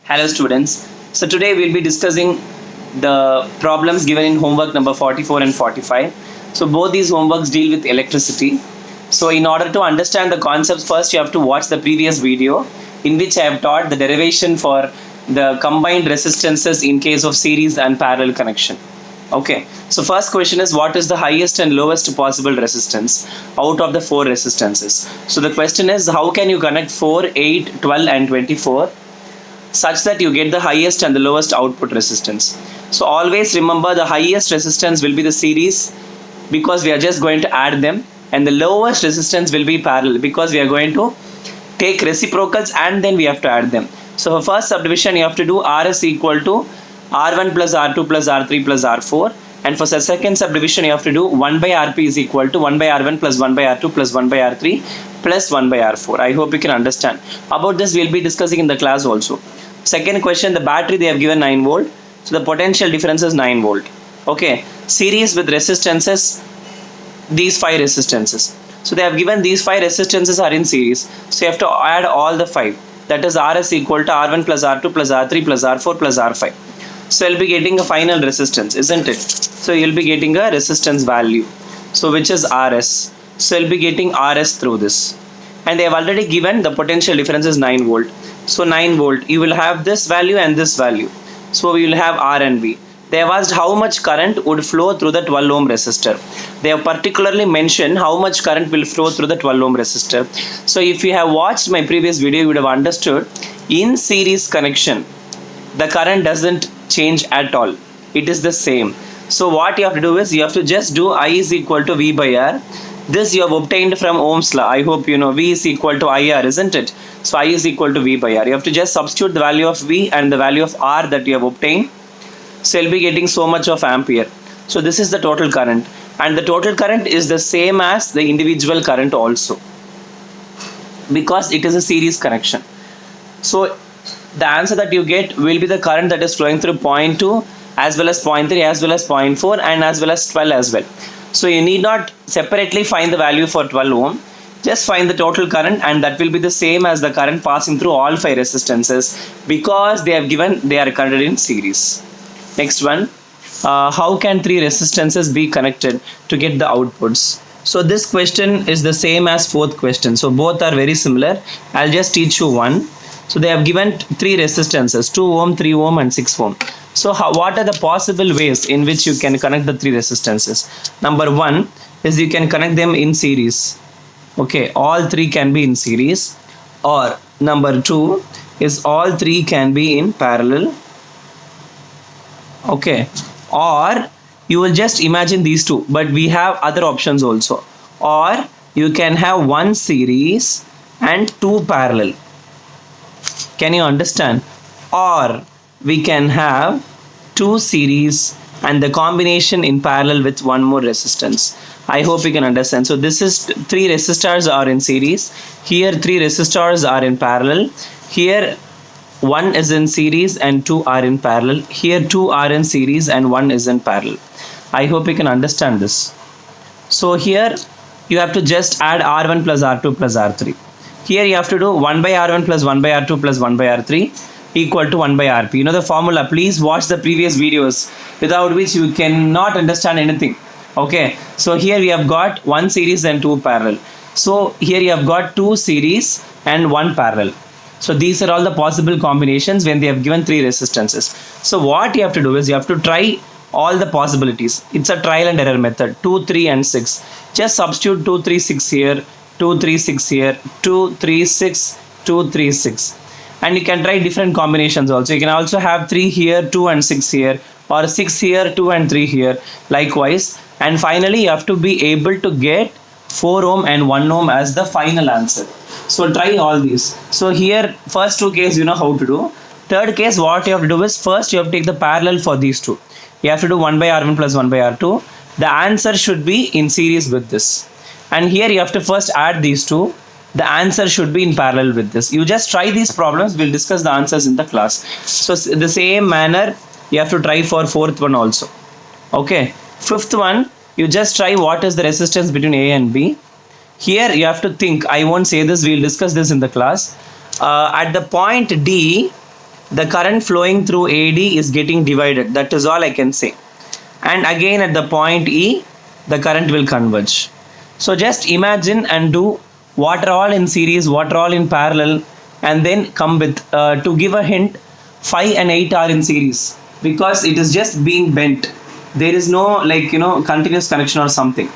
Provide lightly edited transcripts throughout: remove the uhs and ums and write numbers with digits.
Hello students. So today we'll be discussing the problems given in homework number 44 and 45. So both these homeworks deal with electricity. So in order to understand the concepts, first you have to watch the previous video in which I have taught the derivation for the combined resistances in case of series and parallel connection. Okay, so first question is, what is the highest and lowest possible resistance out of the four resistances? So the question is, how can you connect 4, 8, 12 and 24 such that you get the highest and the lowest output resistance? So always remember, the highest resistance will be the series because we are just going to add them, and the lowest resistance will be parallel because we are going to take reciprocals and then we have to add them. So for first subdivision you have to do RS equal to R1 plus R2 plus R3 plus R4, and for the second subdivision you have to do 1 by Rp is equal to 1 by R1 plus 1 by R2 plus 1 by R3 plus 1 by R4. I hope you can understand. About this we will be discussing in the class also. Second question, the battery they have given 9 volt. So the potential difference is 9 volt. Okay, series with resistances, these 5 resistances. So they have given these 5 resistances are in series. So you have to add all the 5. That is RS equal to R1 plus R2 plus R3 plus R4 plus R5. So you'll be getting a final resistance, isn't it? So you'll be getting a resistance value. So which is RS. So you'll be getting RS through this. And they have already given the potential difference is 9 volt. So 9 volt, you will have this value and this value. So we will have R and V. They have asked how much current would flow through the 12 ohm resistor. They have particularly mentioned how much current will flow through the 12 ohm resistor. So if you have watched my previous video, you would have understood in series connection, the current doesn't change at all. It is the same. So what you have to do is you have to just do I is equal to V by R. This you have obtained from Ohm's law. I hope you know V is equal to IR, isn't it? So I is equal to V by R. You have to just substitute the value of V and the value of R that you have obtained. So you'll be getting so much of ampere. So this is the total current, and the total current is the same as the individual current also because it is a series connection. So the answer that you get will be the current that is flowing through point 2 as well as point 3 as well as point 4 and as well as 12 as well. So you need not separately find the value for 12 ohm. Just find the total current, and that will be the same as the current passing through all 5 resistances because they have given they are connected in series. Next one, how can 3 resistances be connected to get the outputs? So this question is the same as fourth question. So both are very similar. I'll just teach you one. So they have given 3 resistances, 2 ohm, 3 ohm and 6 ohm. So what are the possible ways in which you can connect the 3 resistances? Number 1 is you can connect them in series. Okay, all 3 can be in series. Or number 2 is all 3 can be in parallel. Okay, or you will just imagine these 2, but we have other options also. Or you can have 1 series and 2 parallel. Can you understand? Or we can have 2 series and the combination in parallel with 1 more resistance. I hope you can understand. So this is 3 resistors are in series. Here 3 resistors are in parallel. Here 1 is in series and 2 are in parallel. Here 2 are in series and 1 is in parallel. I hope you can understand this. So here you have to just add R1 plus R2 plus R3. Here you have to do 1 by R1 plus 1 by R2 plus 1 by R3 equal to 1 by Rp. You know the formula. Please watch the previous videos, without which you cannot understand anything. Okay, so here we have got 1 series and 2 parallel. So here you have got 2 series and 1 parallel. So these are all the possible combinations when they have given 3 resistances. So what you have to do is you have to try all the possibilities. It's a trial and error method. 2, 3 and 6. Just substitute 2, 3, 6 here, 2, 3, 6 here, 2, 3, 6, 2, 3, 6. And you can try different combinations also. You can also have 3 here, 2 and 6 here, or 6 here, 2 and 3 here, likewise. And finally you have to be able to get 4 ohm and 1 ohm as the final answer. So try all these. So here first 2 cases you know how to do. Third case, what you have to do is first you have to take the parallel for these 2. You have to do 1 by R1 plus 1 by R2. The answer should be in series with this. And here you have to first add these 2. The answer should be in parallel with this. You just try these problems. We'll discuss the answers in the class. So the same manner you have to try for fourth one also. Okay. Fifth one, you just try what is the resistance between A and B. Here you have to think. I won't say this. We'll discuss this in the class. At the point D, the current flowing through AD is getting divided. That is all I can say. And again at the point E, the current will converge. So just imagine and do what are all in series, what are all in parallel, and then come with, to give a hint, 5 and 8 are in series because it is just being bent. There is no continuous connection or something.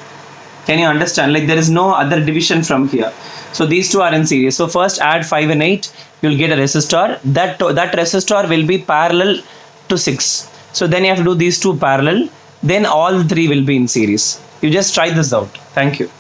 Can you understand? Like there is no other division from here. So these two are in series. So first add 5 and 8, you'll get a resistor. That resistor will be parallel to 6. So then you have to do these two parallel. Then all three will be in series. You just try this out. Thank you.